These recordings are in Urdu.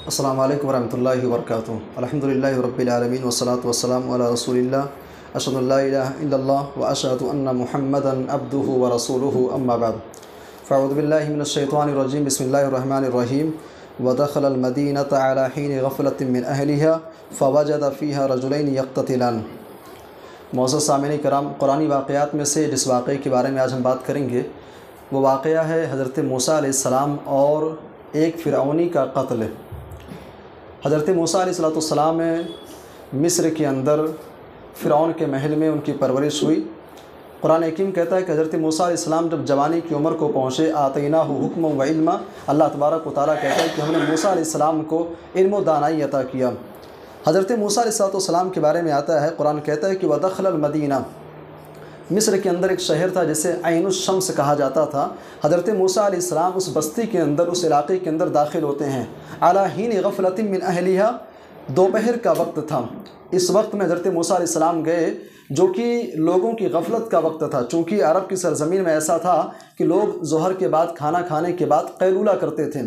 السلام علیکم ورحمۃ اللہ وبرکاتہ۔ الحمدللہ رب العالمین والصلاة والسلام علی رسول اللہ اشہد ان لا الہ الا اللہ واشہد ان محمدا عبدہ ورسولہ اما بعد فاعوذ باللہ من الشیطان الرجیم بسم اللہ الرحمن الرحیم ودخل المدینۃ علی حین غفلۃ من اہلہا فوجد فیہا رجلین یقتتلان۔ معزز سامعین کرام، قرآنی واقعات میں سے جس واقعے کے بارے میں آج ہم بات کریں گے وہ واقعہ ہے حضرت موسیٰ علیہ السلام اور ایک فرعونی کا قتل۔ حضرت موسیٰ علیہ السلام مصر کے اندر فرعون کے محل میں ان کی پرورش ہوئی۔ قرآن حکیم کہتا ہے کہ حضرت موسیٰ علیہ السلام جب جوانی کی عمر کو پہنچے آتیناہ حکم و علما، اللہ تبارک و تعالیٰ کہتا ہے کہ ہم نے موسیٰ علیہ السلام کو علم و دانائی عطا کیا۔ حضرت موسیٰ علیہ السلام کے بارے میں آتا ہے، قرآن کہتا ہے کہ وَدَخَلَ الْمَدِينَةَ، مصر کے اندر ایک شہر تھا جسے عین الشمس کہا جاتا تھا۔ حضرت موسیٰ علیہ السلام اس بستی کے اندر، اس علاقے کے اندر داخل ہوتے ہیں۔ علی حین غفلۃ من اہلہا، دوپہر کا وقت تھا۔ اس وقت میں حضرت موسیٰ علیہ السلام گئے جو کہ لوگوں کی غفلت کا وقت تھا، چونکہ عرب کی سرزمین میں ایسا تھا کہ لوگ ظہر کے بعد کھانا کھانے کے بعد قیلولہ کرتے تھے،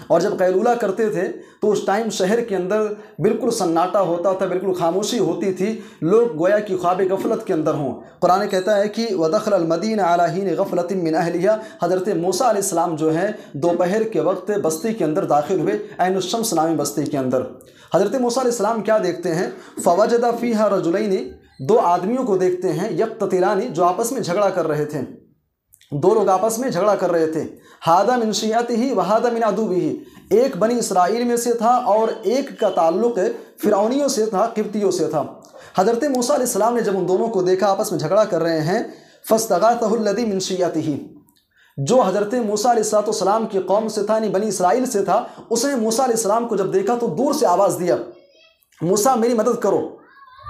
اور جب قیلولہ کرتے تھے تو اس ٹائم شہر کے اندر بالکل سناٹا ہوتا تھا، بالکل خاموشی ہوتی تھی، لوگ گویا کہ خواب غفلت کے اندر ہوں۔ قرآن کہتا ہے کہ وَدَخَلَ الْمَدِينَ عَلَى حِينِ غَفْلَةٍ مِّنْ أَهْلِهَا، حضرت موسیٰ علیہ السلام جو ہیں دوپہر کے وقت بستی کے اندر داخل ہوئے، عین الشمس نامی بستی کے اندر۔ حضرت موسیٰ علیہ السلام کیا دیکھتے ہیں؟ فَوَجَدَ فِيهَا رَجُلَيْنِ، دو آدمیوں کو دیکھتے ہیں، یقتتلان، جو آپس میں جھگڑا کر رہے تھے، دو لوگ آپس میں جھگڑا کر رہے تھے۔ ہادہ من شیعتہ وہادہ من عدوہ، ایک بنی اسرائیل میں سے تھا اور ایک کا تعلق فرعونیوں سے تھا، قبطیوں سے تھا۔ حضرت موسیٰ علیہ السلام نے جب ان دونوں کو دیکھا آپس میں جھگڑا کر رہے ہیں، فاستغاثہ الذی من شیعتہ، جو حضرت موسیٰ علیہ السلام کی قوم سے تھا، یعنی بنی اسرائیل سے تھا، اس نے موسیٰ علیہ السلام کو جب دیکھا تو دور سے آواز دیا، موسیٰ میری مدد کرو،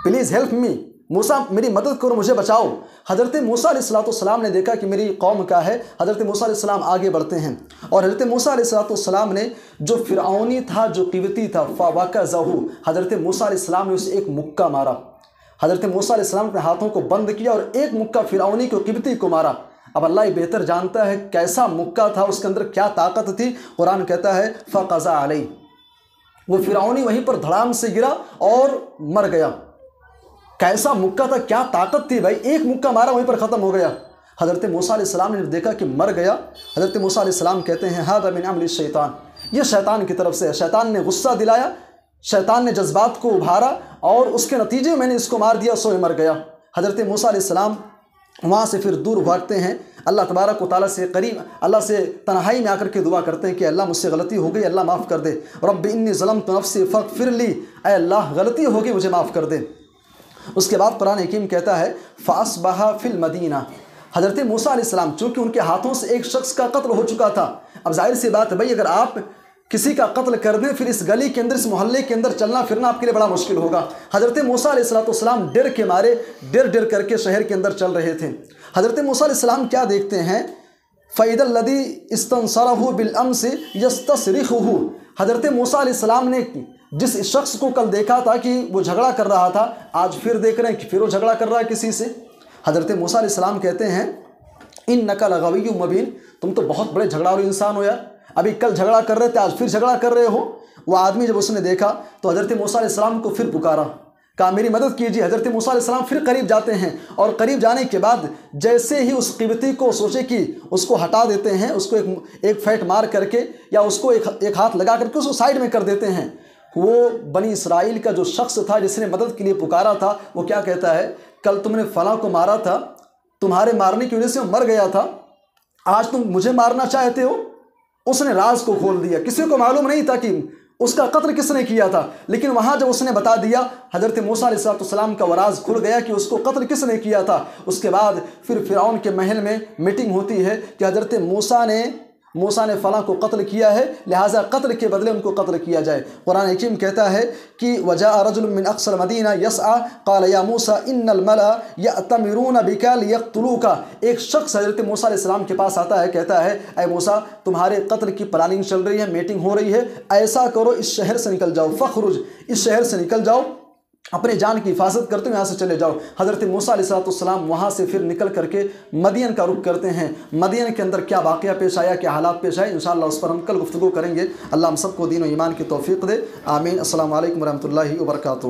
پلیز ہیلپ می، موسیٰ میری مدد کرو، مجھے بچاؤ۔ حضرت موسیٰ علیہ السلام نے دیکھا کہ میری قوم کا ہے، حضرت موسیٰ علیہ السلام آگے بڑھتے ہیں، اور حضرت موسیٰ علیہ السلام نے جو فرعونی تھا، جو قبطی تھا، فَوَكَزَهُ، حضرت موسیٰ علیہ السلام نے اسے ایک مکہ مارا۔ حضرت موسیٰ علیہ السلام اپنے ہاتھوں کو بند کیا اور ایک مکہ فرعونی کو، قبطی کو مارا۔ اب اللہ بہتر جانتا ہے کیسا مکہ تھا، اس کے اندر کیا طاقت تھی۔ قرآن کہتا ہے فَقَضَى عَلَيْهِ، وہ فرعونی وہیں پر دھڑام سے گرا اور مر گیا۔ کیسا مکہ تھا، کیا طاقت تھی بھائی، ایک مکہ مارا وہیں پر ختم ہو گیا۔ حضرت موسیٰ علیہ السلام نے دیکھا کہ مر گیا، حضرت موسیٰ علیہ السلام کہتے ہیں ھذا من عمل الشیطان، یہ شیطان کی طرف سے ہے، شیطان نے غصہ دلایا، شیطان نے جذبات کو ابھارا اور اس کے نتیجے میں نے اس کو مار دیا، سو مر گیا۔ حضرت موسیٰ علیہ السلام وہاں سے پھر دور بھاگتے ہیں، اللہ تبارک و تعالیٰ سے قریب، اللہ سے تنہائی میں آ کر کے دعا کرتے ہیں کہ اللہ مجھ سے غلطی ہو گئی، اللہ معاف کر دے، رب انی ظلمت نفسی فاغفر لی، اے اللہ غلطی ہو گئی مجھے معاف کر دے۔ اس کے بعد قرآن حکیم کہتا ہے فَأَصْبَحَ فِي الْمَدِينَةِ، حضرت موسیٰ علیہ السلام چونکہ ان کے ہاتھوں سے ایک شخص کا قتل ہو چکا تھا، اب ظاہر سی بات ہے بھائی، اگر آپ کسی کا قتل کر دیں پھر اس گلی کے اندر، اس محلے کے اندر چلنا پھرنا آپ کے لیے بڑا مشکل ہوگا۔ حضرت موسیٰ علیہ السلام ڈر کے مارے ڈر کر کے شہر کے اندر چل رہے تھے۔ حضرت موسیٰ علیہ السلام کیا دیکھتے ہیں؟ فَإِذَا الَّذِي اسْتَنصَرَهُ بِالْأَمْسِ يَسْتَصْرِخُهُ، حضرت موسیٰ علیہ السلام نے جس شخص کو کل دیکھا تھا کہ وہ جھگڑا کر رہا تھا، آج پھر دیکھ رہے ہیں کہ پھر وہ جھگڑا کر رہا ہے کسی سے۔ حضرت موسیٰ علیہ السلام کہتے ہیں اِنَّكَ لَغَوِيٌّ مُبِينٌ، تم تو بہت بڑے جھگڑالو انسان ہو یار، ابھی کل جھگڑا کر رہے تھے آج پھر جھگڑا کر رہے ہو۔ وہ آدمی جب اس نے دیکھا تو حضرت موسیٰ علیہ السلام کو پھر پکارا، کہا میری مدد کیجیے۔ حضرت موسیٰ علیہ السلام پھر قریب جاتے ہیں، اور قریب جانے کے بعد جیسے ہی اس قبطی کو سوچے کہ اس کو ہٹا دیتے ہیں، اس کو ایک فیٹ مار کر کے یا اس کو ایک ہاتھ لگا کر کے اس کو سائڈ میں کر دیتے ہیں، وہ بنی اسرائیل کا جو شخص تھا جس نے مدد کے لیے پکارا تھا، وہ کیا کہتا ہے، کل تم نے فلاں کو مارا تھا، تمہارے مارنے کی وجہ سے وہ مر گیا تھا، آج تم مجھے مارنا چاہتے ہو۔ اس نے راز کو کھول دیا، کسی کو معلوم نہیں تھا کہ اس کا قتل کس نے کیا تھا، لیکن وہاں جب اس نے بتا دیا، حضرت موسیٰ علیہ السلام کا وہ راز کھل گیا کہ اس کو قتل کس نے کیا تھا۔ اس کے بعد پھر فرعون کے محل میں میٹنگ ہوتی ہے کہ حضرت موسیٰ نے فلاں کو قتل کیا ہے، لہٰذا قتل کے بدلے ان کو قتل کیا جائے۔ قرآن حکیم کہتا ہے کہ وَجَاءَ رَجُلٌ مِّنْ أَقْصَى الْمَدِينَةِ يَسْعَىٰ قَالَ يَا مُوسَىٰ إِنَّ الْمَلَأَ يَأْتَمِرُونَ بِكَ لِيَقْتُلُوكَ، ایک شخص حضرت موسیٰ علیہ السلام کے پاس آتا ہے، کہتا ہے اے موسیٰ تمہارے قتل کی پلاننگ چل رہی ہے، میٹنگ ہو رہی ہے، ایسا کرو اس شہر سے نکل جاؤ، فَخْرُجْ، اس شہر سے نکل جاؤ، اپنے جان کی حفاظت کرتے ہوئے یہاں سے چلے جاؤ۔ حضرت موسیٰ علیہ السلام وہاں سے پھر نکل کر کے مدین کا رخ کرتے ہیں۔ مدین کے اندر کیا واقعہ پیش آیا، کیا حالات پیش آئے، انشاءاللہ اس پر ہم کل گفتگو کریں گے۔ اللہ ہم سب کو دین و ایمان کی توفیق دے، آمین۔ السلام علیکم ورحمۃ اللہ وبرکاتہ۔